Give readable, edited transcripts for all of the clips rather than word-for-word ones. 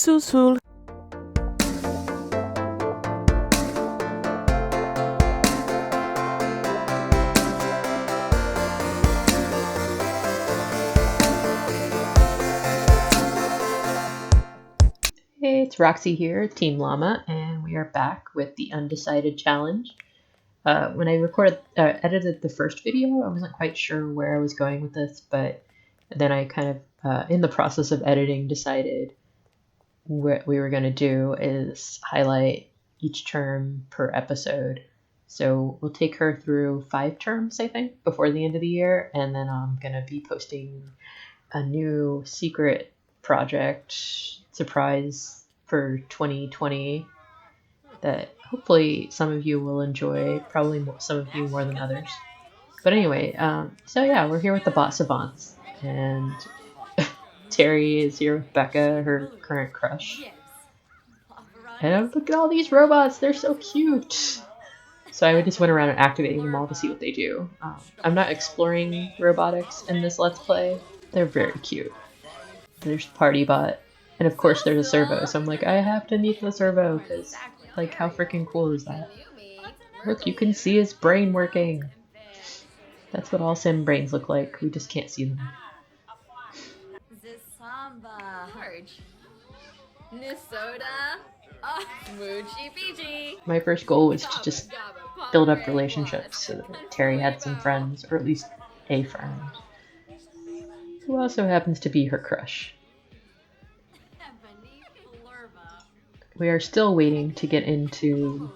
susul. Hey, it's Roxy here, Team Llama, and we are back with the Undecided Challenge. When I edited the first video, I wasn't quite sure where I was going with this, but then I kind of, in the process of editing, decided what we were going to do is highlight each term per episode. So we'll take her through 5 terms, I think, before the end of the year, and then I'm going to be posting a new secret project surprise for 2020 that hopefully some of you will enjoy, probably some of you more than others. But anyway, so yeah, we're here with the Bot Savants, and Terry is here with Becca, her current crush. And look at all these robots, they're so cute! So I just went around and activating them all to see what they do. I'm not exploring robotics in this Let's Play. They're very cute. There's Partybot, and of course there's a servo, so I'm like, I have to meet the servo, because, like, how freaking cool is that? Look, you can see his brain working! That's what all sim brains look like, we just can't see them. My first goal was to just build up relationships so that Terry had some friends, or at least a friend, who also happens to be her crush. We are still waiting to get into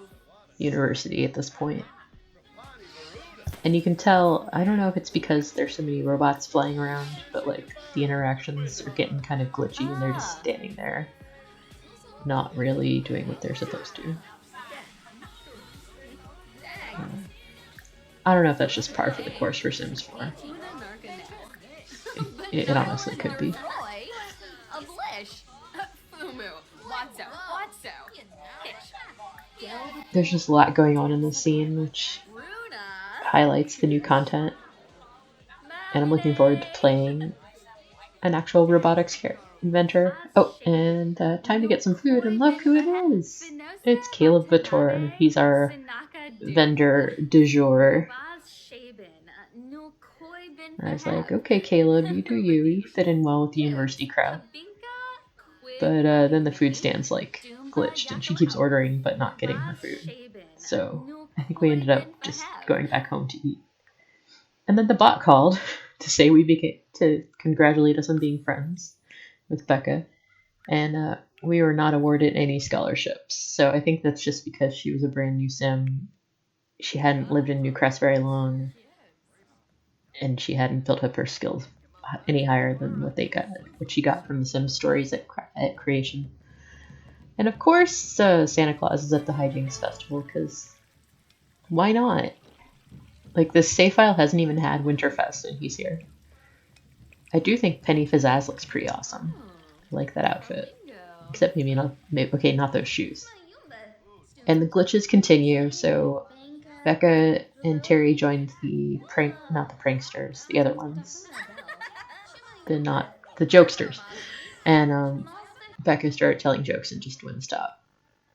university at this point. And you can tell, I don't know if it's because there's so many robots flying around, but like the interactions are getting kind of glitchy and they're just standing there, not really doing what they're supposed to. I don't know if that's just par for the course for Sims 4. It honestly could be. There's just a lot going on in this scene, which highlights the new content. And I'm looking forward to playing an actual robotics inventor. Oh, and time to get some food, and look who it is! It's Caleb Vittor. He's our vendor du jour. I was like, okay, Caleb, you do you. You fit in well with the university crowd. But then the food stand's like glitched, and she keeps ordering but not getting her food. So I think we ended up just going back home to eat. And then the bot called to say to congratulate us on being friends with Becca, and we were not awarded any scholarships. So I think that's just because she was a brand new sim. She hadn't lived in New Crest very long, and she hadn't built up her skills any higher than what she got from the Sim stories at creation. And of course, Santa Claus is at the Hijinks Festival, because why not? Like, this save file hasn't even had Winterfest, and he's here. I do think Penny Fizzazz looks pretty awesome. I like that outfit. Except maybe not those shoes. And the glitches continue, so Becca and Terry joined not the pranksters, the other ones. The jokesters. And Becca started telling jokes and just wouldn't stop.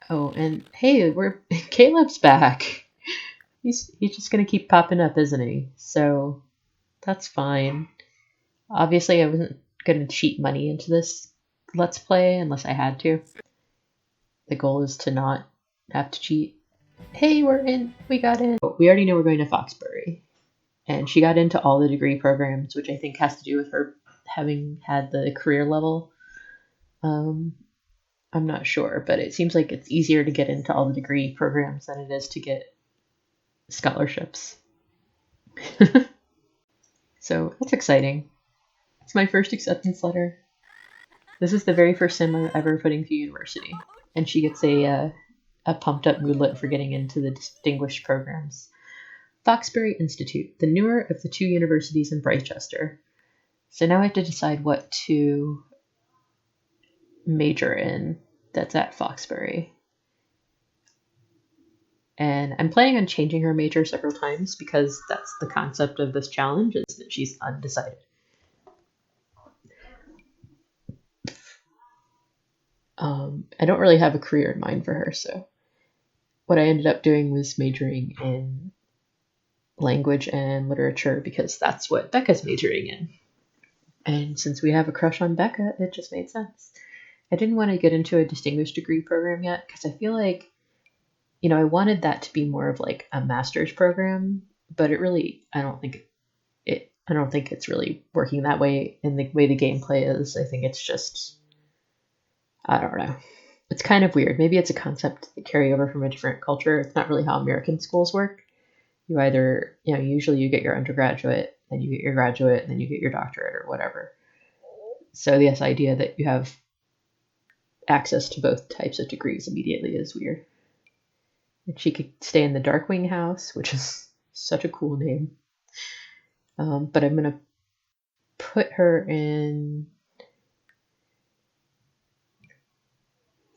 Oh, and hey, Caleb's back. He's just gonna keep popping up, isn't he? So that's fine. Obviously, I wasn't gonna cheat money into this Let's Play unless I had to. The goal is to not have to cheat. Hey, we got in. We already know we're going to Foxbury. And she got into all the degree programs, which I think has to do with her having had the career level. I'm not sure, but it seems like it's easier to get into all the degree programs than it is to get scholarships. So that's exciting. It's my first acceptance letter. This is the very first sim I'm ever putting through university, and she gets a pumped up moodlet for getting into the distinguished programs. Foxbury Institute, the newer of the 2 universities in Brightchester. So now I have to decide what to major in that's at Foxbury. And I'm planning on changing her major several times, because that's the concept of this challenge, is that she's undecided. I don't really have a career in mind for her, so what I ended up doing was majoring in language and literature because that's what Becca's majoring in. And since we have a crush on Becca, it just made sense. I didn't want to get into a distinguished degree program yet because I feel like, I wanted that to be more of like a master's program, but I don't think it's really working that way in the way the gameplay is. I think it's just, I don't know. It's kind of weird. Maybe it's a concept that carry over from a different culture. It's not really how American schools work. You either, usually you get your undergraduate, then you get your graduate, and then you get your doctorate or whatever. So this idea that you have access to both types of degrees immediately is weird. And she could stay in the Darkwing house, which is such a cool name. But I'm going to put her in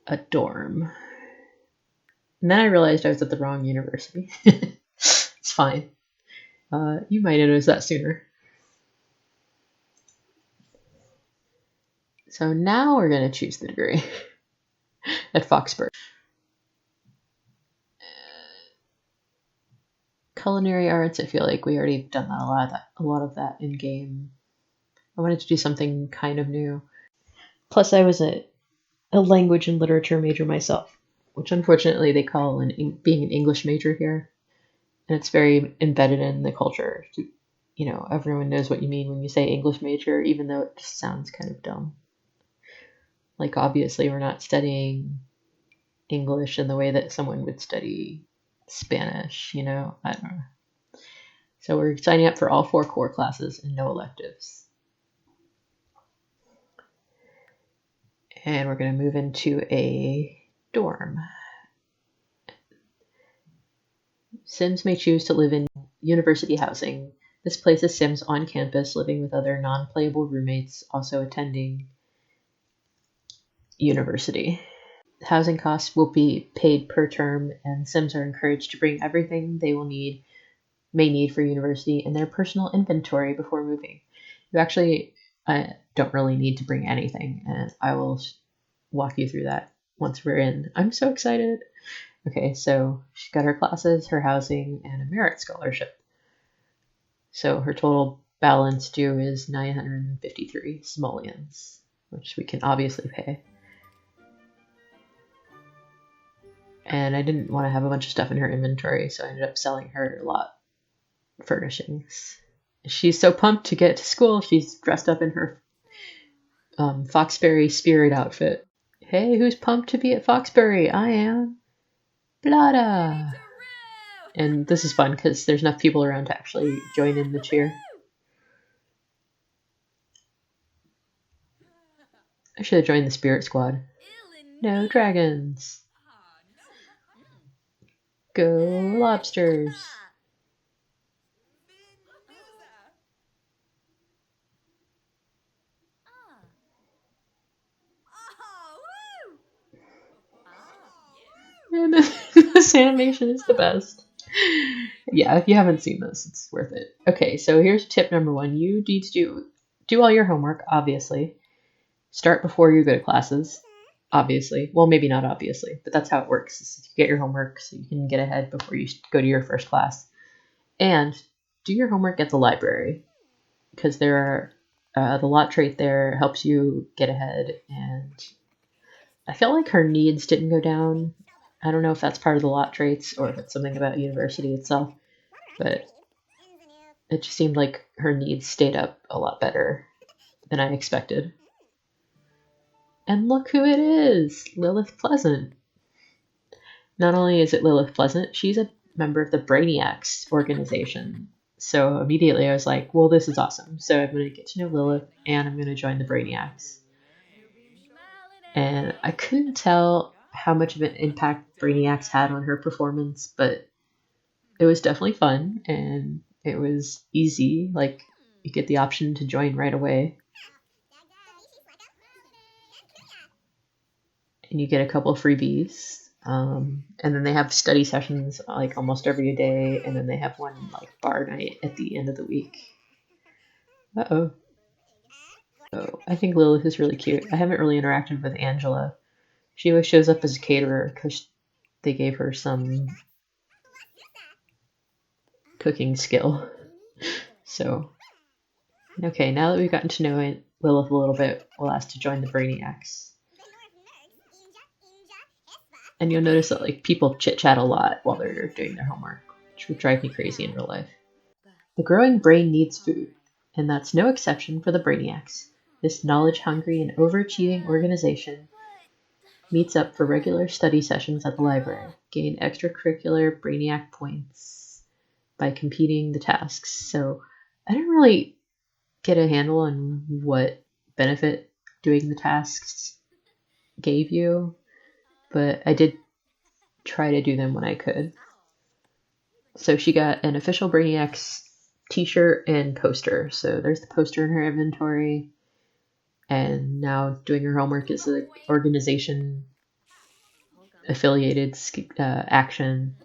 a dorm. And then I realized I was at the wrong university. It's fine. You might have noticed that sooner. So now we're going to choose the degree at Foxburg. Culinary arts, I feel like we already done that a lot of that in game. I wanted to do something kind of new. Plus, I was a language and literature major myself, which unfortunately they call being an English major here. And it's very embedded in the culture. Everyone knows what you mean when you say English major, even though it just sounds kind of dumb. Like, obviously, we're not studying English in the way that someone would study Spanish, I don't know. So we're signing up for all 4 core classes and no electives. And we're going to move into a dorm. Sims may choose to live in university housing. This places Sims on campus, living with other non-playable roommates also attending university. Housing costs will be paid per term, and Sims are encouraged to bring everything they may need for university in their personal inventory before moving. You actually don't really need to bring anything, and I will walk you through that once we're in. I'm so excited. Okay, so she's got her classes, her housing, and a merit scholarship. So her total balance due is 953 simoleons, which we can obviously pay. And I didn't want to have a bunch of stuff in her inventory, so I ended up selling her a lot of furnishings. She's so pumped to get to school. She's dressed up in her Foxbury spirit outfit. Hey, who's pumped to be at Foxbury? I am. Blada! And this is fun because there's enough people around to actually join in the cheer. I should have joined the spirit squad. No dragons. Go lobsters. And this animation is the best. Yeah, if you haven't seen this, it's worth it. Okay, so here's tip number 1. You need to do all your homework, obviously. Start before you go to classes, obviously. Well, maybe not obviously, but that's how it works. You get your homework so you can get ahead before you go to your first class. And do your homework at the library, because there are the lot trait there helps you get ahead. And I felt like her needs didn't go down. I don't know if that's part of the lot traits or if it's something about university itself, but it just seemed like her needs stayed up a lot better than I expected. And look who it is! Lilith Pleasant. Not only is it Lilith Pleasant, she's a member of the Brainiacs organization. So immediately I was like, well, this is awesome. So I'm going to get to know Lilith and I'm going to join the Brainiacs. And I couldn't tell how much of an impact Brainiacs had on her performance, but it was definitely fun and it was easy. Like, you get the option to join right away. And you get a couple of freebies. And then they have study sessions like almost every day, and then they have one like bar night at the end of the week. Uh-oh. So I think Lilith is really cute. I haven't really interacted with Angela, She always shows up as a caterer because they gave her some cooking skill. So, okay, now that we've gotten to know Lilith a little bit, we'll ask to join the Brainiacs. And you'll notice that like people chit-chat a lot while they're doing their homework, which would drive me crazy in real life. The growing brain needs food, and that's no exception for the Brainiacs. This knowledge-hungry and overachieving organization meets up for regular study sessions at the library, gain extracurricular Brainiac points by completing the tasks. So I didn't really get a handle on what benefit doing the tasks gave you, but I did try to do them when I could. So she got an official Brainiacs t-shirt and poster. So there's the poster in her inventory. And now doing her homework is an organization affiliated action.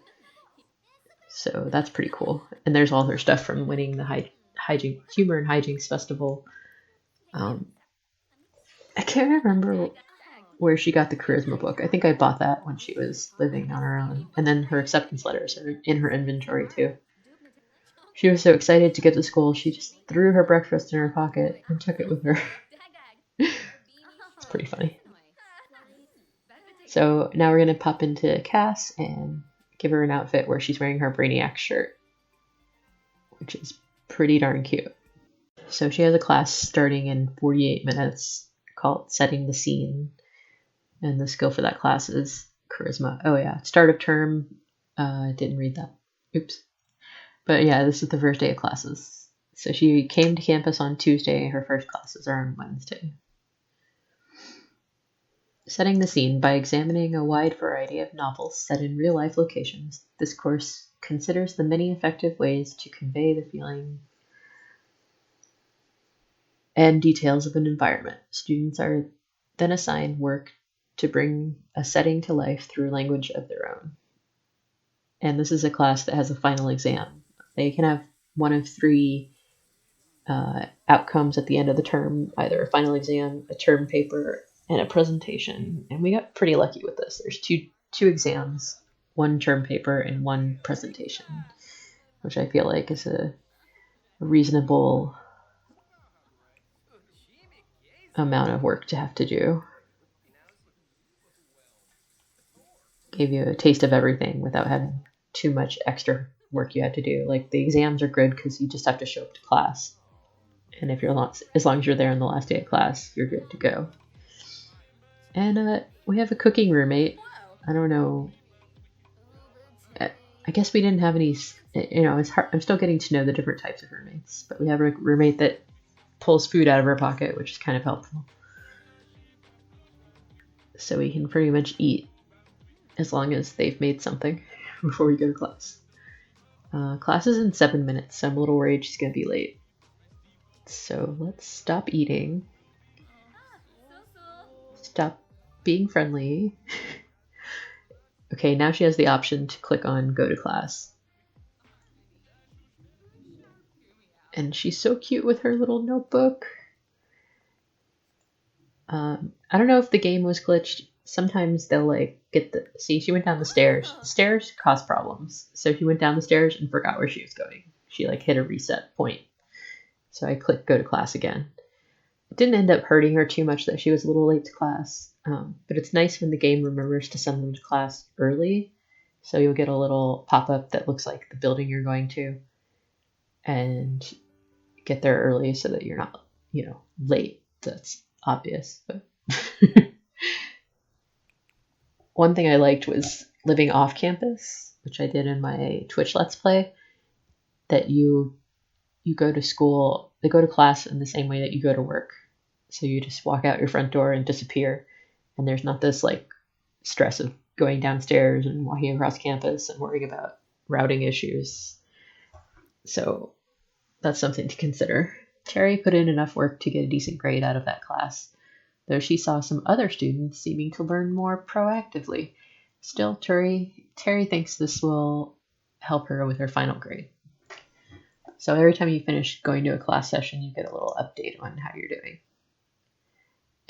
So that's pretty cool. And there's all her stuff from winning the Humor and Hijinks Festival. I can't remember where she got the charisma book. I think I bought that when she was living on her own. And then her acceptance letters are in her inventory too. She was so excited to get to school, she just threw her breakfast in her pocket and took it with her. It's pretty funny. So now we're going to pop into Cass and give her an outfit where she's wearing her Brainiac shirt, which is pretty darn cute. So she has a class starting in 48 minutes called Setting the Scene. And the skill for that class is Charisma. Oh yeah, start of term. Didn't read that. Oops. But yeah, this is the first day of classes. So she came to campus on Tuesday. Her first classes are on Wednesday. Setting the scene by examining a wide variety of novels set in real-life locations, this course considers the many effective ways to convey the feeling and details of an environment. Students are then assigned work to bring a setting to life through language of their own. And this is a class that has a final exam. They can have one of three outcomes at the end of the term, either a final exam, a term paper, and a presentation. And we got pretty lucky with this. There's two exams, one term paper, and one presentation, which I feel like is a reasonable amount of work to have to do. Gave you a taste of everything without having too much extra work you had to do. Like the exams are good because you just have to show up to class. And if you're as long as you're there on the last day of class, you're good to go. And we have a cooking roommate. I don't know. I guess we didn't have any, it's hard. I'm still getting to know the different types of roommates, but we have a roommate that pulls food out of her pocket, which is kind of helpful. So we can pretty much eat as long as they've made something before we go to class. Class is in 7 minutes, so I'm a little worried she's going to be late. So let's stop eating. Stop being friendly. Okay, now she has the option to click on go to class. And she's so cute with her little notebook. I don't know if the game was glitched. Sometimes they'll see, she went down the stairs. The stairs cause problems. So she went down the stairs and forgot where she was going. She hit a reset point. So I clicked go to class again. It didn't end up hurting her too much that she was a little late to class. But it's nice when the game remembers to send them to class early. So you'll get a little pop-up that looks like the building you're going to. And get there early so that you're not, late. That's obvious. But one thing I liked was living off campus, which I did in my Twitch Let's Play, that you go to school, they go to class in the same way that you go to work. So you just walk out your front door and disappear. And there's not this stress of going downstairs and walking across campus and worrying about routing issues. So that's something to consider. Terry put in enough work to get a decent grade out of that class, though she saw some other students seeming to learn more proactively. Still, Terry thinks this will help her with her final grade. So every time you finish going to a class session, you get a little update on how you're doing.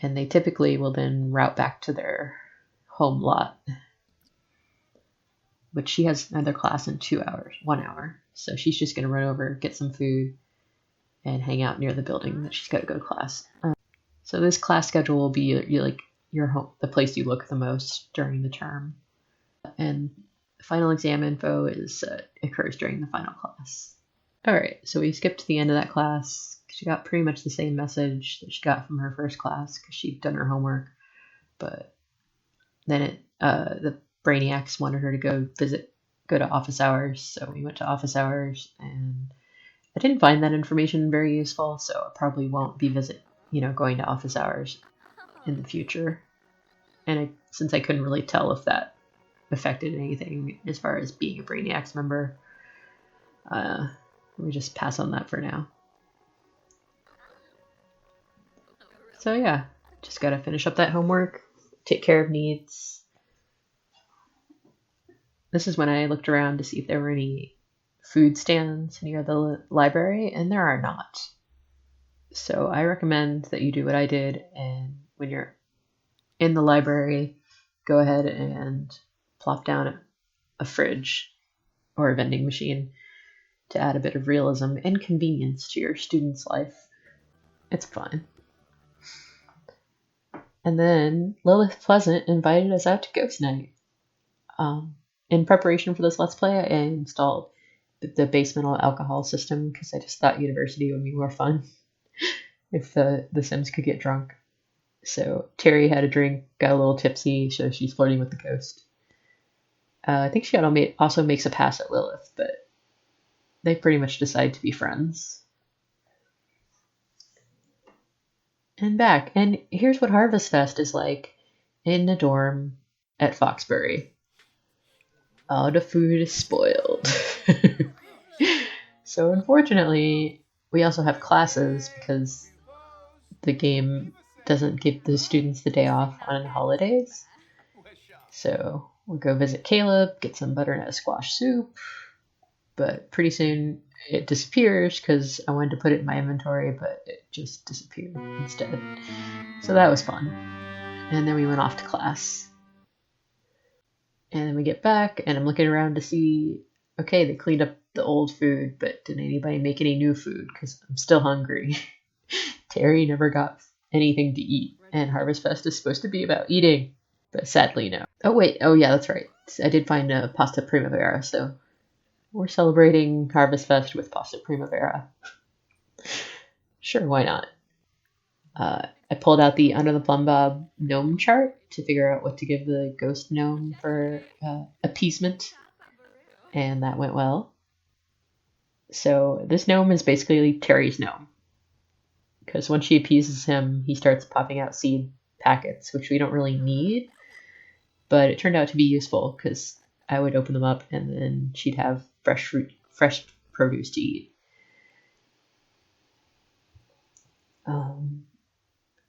And they typically will then route back to their home lot, but she has another class in 1 hour. So she's just going to run over, get some food, and hang out near the building that she's got to go to class. So this class schedule will be like your home, the place you look the most during the term. And the final exam info occurs during the final class. All right, so we skipped to the end of that class. She got pretty much the same message that she got from her first class because she'd done her homework. But then the Brainiacs wanted her to go to office hours. So we went to office hours, and I didn't find that information very useful. So I probably won't be going to office hours in the future. And since I couldn't really tell if that affected anything as far as being a Brainiacs member, we just pass on that for now. So yeah, just gotta finish up that homework, take care of needs. This is when I looked around to see if there were any food stands near the library, and there are not. So I recommend that you do what I did, and when you're in the library, go ahead and plop down a fridge or a vending machine to add a bit of realism and convenience to your student's life. It's fun. And then Lilith Pleasant invited us out to Ghost Night. In preparation for this Let's Play, I installed the basement alcohol system because I just thought university would be more fun if the Sims could get drunk. So Terry had a drink, got a little tipsy, so she's flirting with the ghost. I think she also makes a pass at Lilith, but they pretty much decide to be friends. And back. And here's what Harvest Fest is like in the dorm at Foxbury. All the food is spoiled. So unfortunately, we also have classes because the game doesn't give the students the day off on holidays. So we'll go visit Caleb, get some butternut squash soup, but pretty soon it disappears because I wanted to put it in my inventory, but it just disappeared instead. So that was fun. And then we went off to class. And then we get back, and I'm looking around to see, okay, they cleaned up the old food, but did anybody make any new food? Because I'm still hungry. Terry never got anything to eat, and Harvest Fest is supposed to be about eating, but sadly no. Oh yeah, that's right. I did find a pasta primavera, so we're celebrating Harvest Fest with pasta primavera. Sure, why not? I pulled out the Under the Plumbob gnome chart to figure out what to give the ghost gnome for appeasement, and that went well. So this gnome is basically Terry's gnome, because when she appeases him, he starts popping out seed packets, which we don't really need, but it turned out to be useful because I would open them up and then she'd have fresh produce to eat.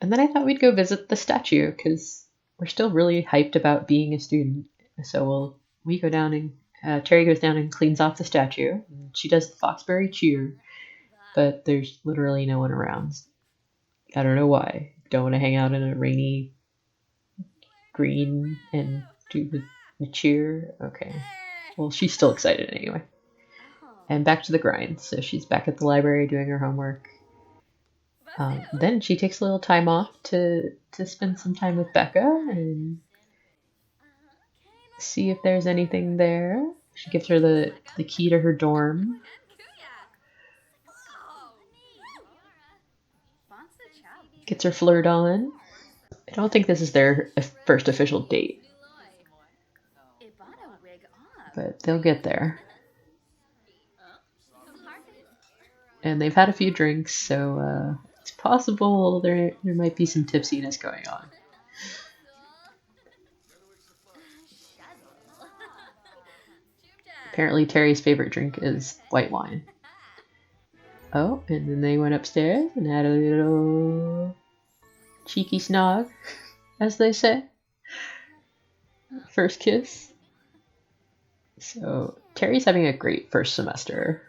And then I thought we'd go visit the statue because we're still really hyped about being a student. So we go down and Terry goes down and cleans off the statue. She does the Foxbury cheer, but there's literally no one around. I don't know why. Don't want to hang out in a rainy green and do the cheer. Okay. Well, she's still excited anyway. And back to the grind. So she's back at the library doing her homework. Then she takes a little time off to spend some time with Becca and see if there's anything there. She gives her the key to her dorm. Gets her flirt on. I don't think this is their first official date, but they'll get there. And they've had a few drinks, so it's possible there might be some tipsiness going on. Apparently Terry's favorite drink is white wine. Oh, and then they went upstairs and had a little cheeky snog, as they say. First kiss. So Terry's having a great first semester,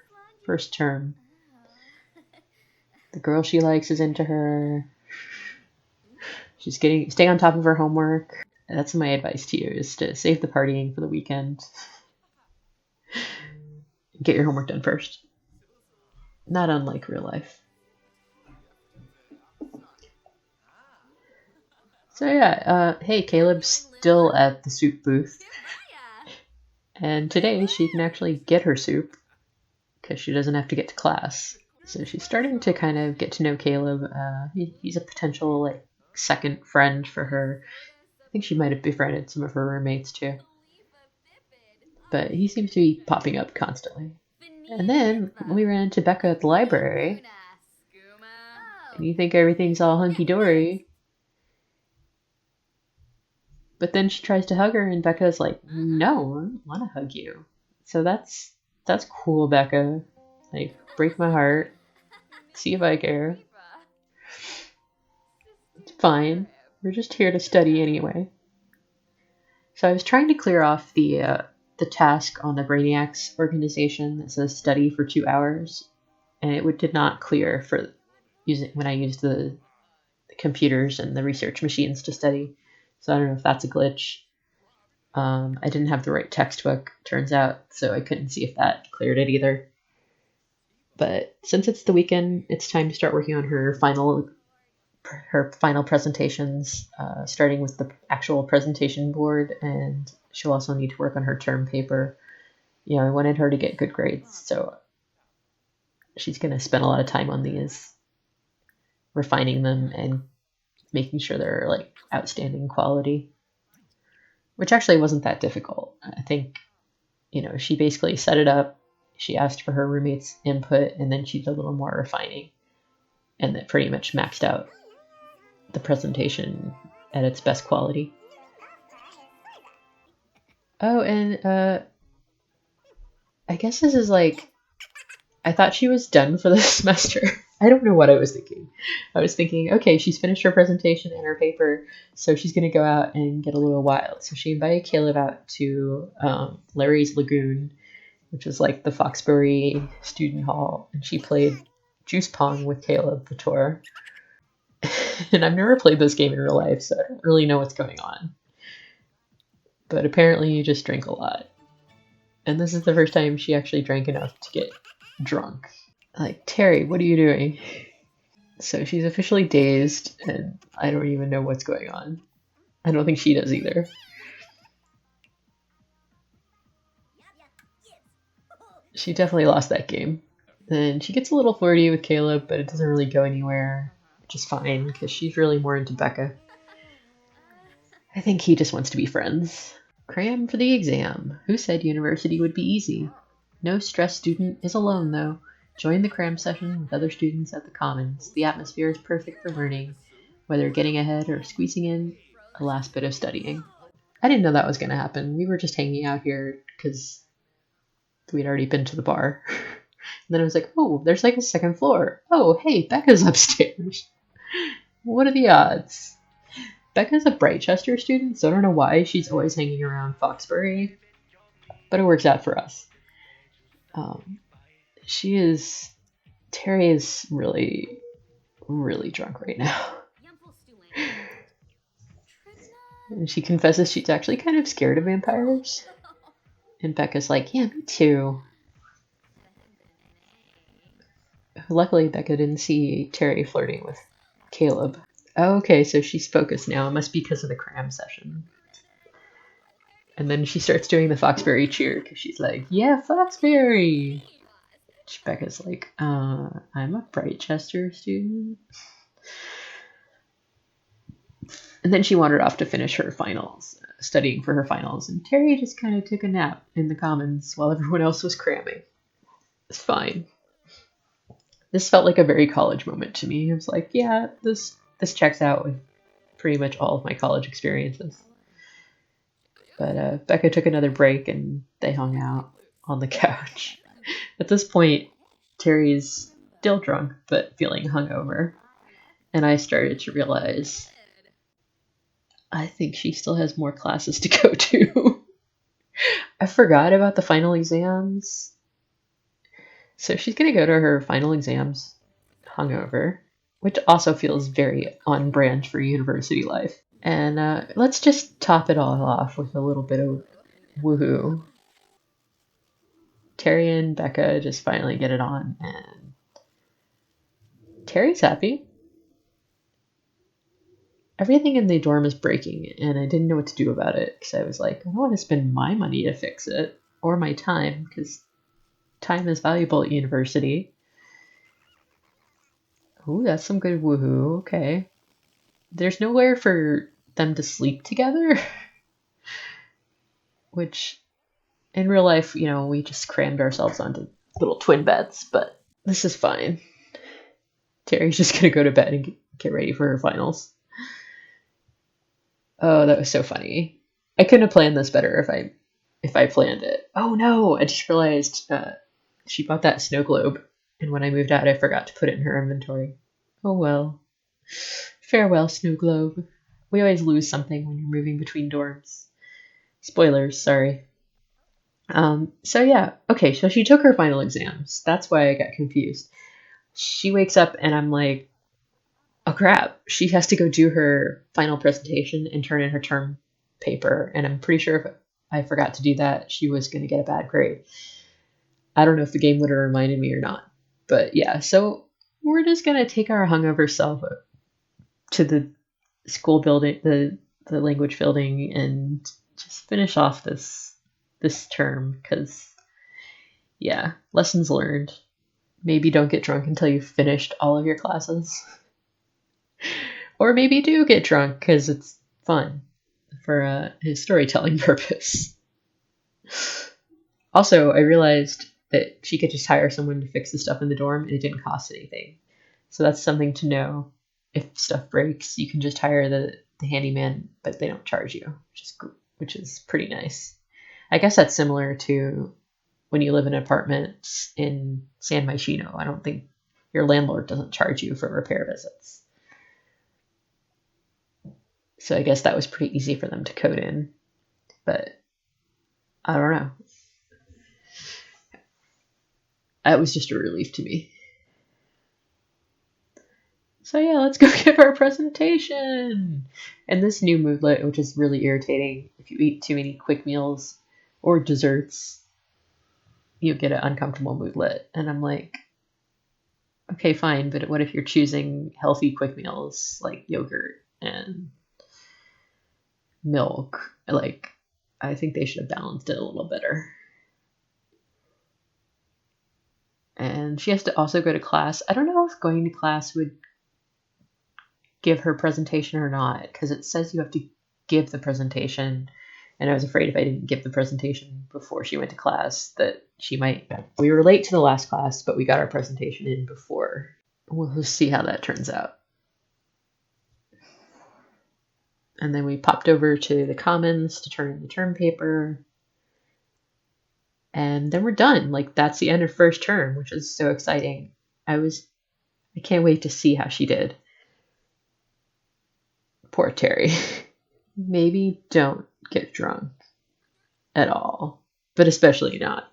first term. The girl she likes is into her. She's staying on top of her homework. That's my advice to you, is to save the partying for the weekend. Get your homework done first. Not unlike real life. So yeah, hey, Caleb's still at the soup booth. And today she can actually get her soup because she doesn't have to get to class. So she's starting to kind of get to know Caleb. He's a potential like second friend for her. I think she might have befriended some of her roommates too. But he seems to be popping up constantly. And then we ran into Becca at the library. And you think everything's all hunky-dory. But then she tries to hug her, and Becca's like, no, I don't want to hug you. So that's cool, Becca. Like, break my heart. See if I care. It's fine. We're just here to study anyway. So I was trying to clear off the task on the Brainiacs organization that says study for 2 hours, and it did not clear for when I used the computers and the research machines to study. So I don't know if that's a glitch. I didn't have the right textbook, turns out, so I couldn't see if that cleared it either. But since it's the weekend, it's time to start working on her final presentations, starting with the actual presentation board, and she'll also need to work on her term paper. You know, I wanted her to get good grades, so she's going to spend a lot of time on these, refining them and making sure they're like outstanding quality, which actually wasn't that difficult. I think, you know, she basically set it up, she asked for her roommate's input, and then she did a little more refining, and that pretty much maxed out the presentation at its best quality. Oh, and I guess this is like, I thought she was done for the semester. I don't know what I was thinking. I was thinking, okay, she's finished her presentation and her paper, so she's going to go out and get a little wild. So she invited Caleb out to Larry's Lagoon, which is like the Foxbury student hall, and she played Juice Pong with Caleb the tour. And I've never played this game in real life, so I don't really know what's going on. But apparently you just drink a lot. And this is the first time she actually drank enough to get drunk. Like, Terry, what are you doing? So she's officially dazed, and I don't even know what's going on. I don't think she does either. She definitely lost that game. Then she gets a little flirty with Caleb, but it doesn't really go anywhere, which is fine, because she's really more into Becca. I think he just wants to be friends. Cram for the exam. Who said university would be easy? No stress student is alone, though. Join the cram session with other students at the Commons. The atmosphere is perfect for learning, whether getting ahead or squeezing in a last bit of studying. I didn't know that was going to happen. We were just hanging out here because we'd already been to the bar. And then I was like, oh, there's like a second floor. Oh, hey, Becca's upstairs. What are the odds? Becca's a Brightchester student, so I don't know why she's always hanging around Foxbury, but it works out for us. Terry is really, really drunk right now. And she confesses she's actually kind of scared of vampires. And Becca's like, yeah, me too. Luckily, Becca didn't see Terry flirting with Caleb. Oh, okay, so she's focused now. It must be because of the cram session. And then she starts doing the Foxbury cheer because she's like, yeah, Foxbury! Becca's like, I'm a Brightchester student. And then she wandered off to finish her finals, studying for her finals. And Terry just kind of took a nap in the Commons while everyone else was cramming. It's fine. This felt like a very college moment to me. I was like, yeah, this checks out with pretty much all of my college experiences. But Becca took another break and they hung out on the couch. At this point, Terry's still drunk but feeling hungover. And I started to realize I think she still has more classes to go to. I forgot about the final exams. So she's going to go to her final exams hungover, which also feels very on brand for university life. And let's just top it all off with a little bit of woohoo. Terry and Becca just finally get it on, and Terry's happy. Everything in the dorm is breaking, and I didn't know what to do about it because I was like, I don't want to spend my money to fix it or my time because time is valuable at university. Ooh, that's some good woohoo. Okay. There's nowhere for them to sleep together, which in real life, we just crammed ourselves onto little twin beds, but this is fine. Terry's just gonna go to bed and get ready for her finals. Oh, that was so funny. I couldn't have planned this better if I planned it. Oh no, I just realized she bought that snow globe, and when I moved out, I forgot to put it in her inventory. Oh well. Farewell, snow globe. We always lose something when you're moving between dorms. Spoilers, sorry. So yeah, okay, so she took her final exams. That's why I got confused. She wakes up and I'm like, oh crap, she has to go do her final presentation and turn in her term paper. And I'm pretty sure if I forgot to do that, she was going to get a bad grade. I don't know if the game would have reminded me or not. But yeah, so we're just going to take our hungover self to the school building, the language building, and just finish off this term because, yeah, lessons learned. Maybe don't get drunk until you've finished all of your classes. Or maybe do get drunk because it's fun for a storytelling purpose. Also, I realized that she could just hire someone to fix the stuff in the dorm and it didn't cost anything. So that's something to know. If stuff breaks, you can just hire the handyman, but they don't charge you, which is pretty nice. I guess that's similar to when you live in apartments in San Myshuno. I don't think your landlord doesn't charge you for repair visits. So I guess that was pretty easy for them to code in. But I don't know. That was just a relief to me. So yeah, let's go give our presentation. And this new moodlet, which is really irritating, if you eat too many quick meals or desserts, you get an uncomfortable moodlet. And I'm like, okay, fine, but what if you're choosing healthy quick meals like yogurt and milk? Like, I think they should have balanced it a little better. And she has to also go to class. I don't know if going to class would give her presentation or not, because it says you have to give the presentation. And I was afraid if I didn't give the presentation before she went to class that she might. We were late to the last class, but we got our presentation in before. We'll see how that turns out. And then we popped over to the Commons to turn in the term paper. And then we're done. Like, that's the end of first term, which is so exciting. I can't wait to see how she did. Poor Terry. Maybe don't get drunk at all, but especially not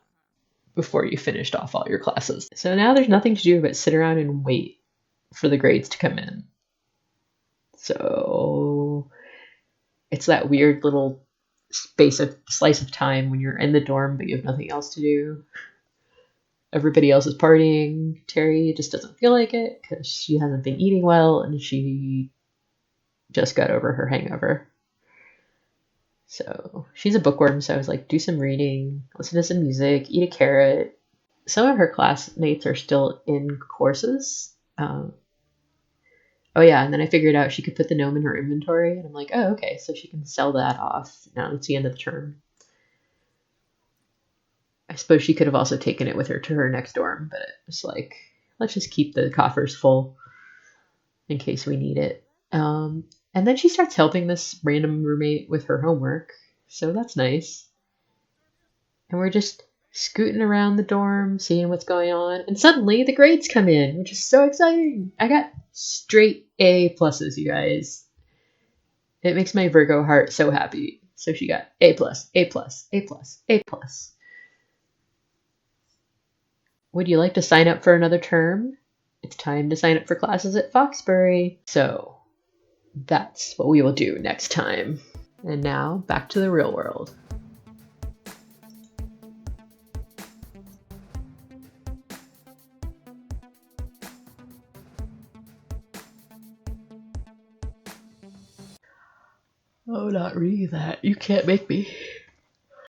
before you finished off all your classes. So now there's nothing to do but sit around and wait for the grades to come in. So it's that weird little slice of time when you're in the dorm but you have nothing else to do. Everybody else is partying. Terry just doesn't feel like it because she hasn't been eating well and she just got over her hangover. So she's a bookworm, so I was like, do some reading, listen to some music, eat a carrot. Some of her classmates are still in courses. Oh yeah, and then I figured out she could put the gnome in her inventory, and I'm like, oh, okay, so she can sell that off now it's the end of the term. I suppose she could have also taken it with her to her next dorm, but it was like, let's just keep the coffers full in case we need it. And then she starts helping this random roommate with her homework, so that's nice. And we're just scooting around the dorm, seeing what's going on, and suddenly the grades come in, which is so exciting. I got straight A pluses, you guys. It makes my Virgo heart so happy. So she got A plus, A plus, A plus, A plus. Would you like to sign up for another term? It's time to sign up for classes at Foxbury. So That's what we will do next time. And now, back to the real world. Oh, not reading that. You can't make me.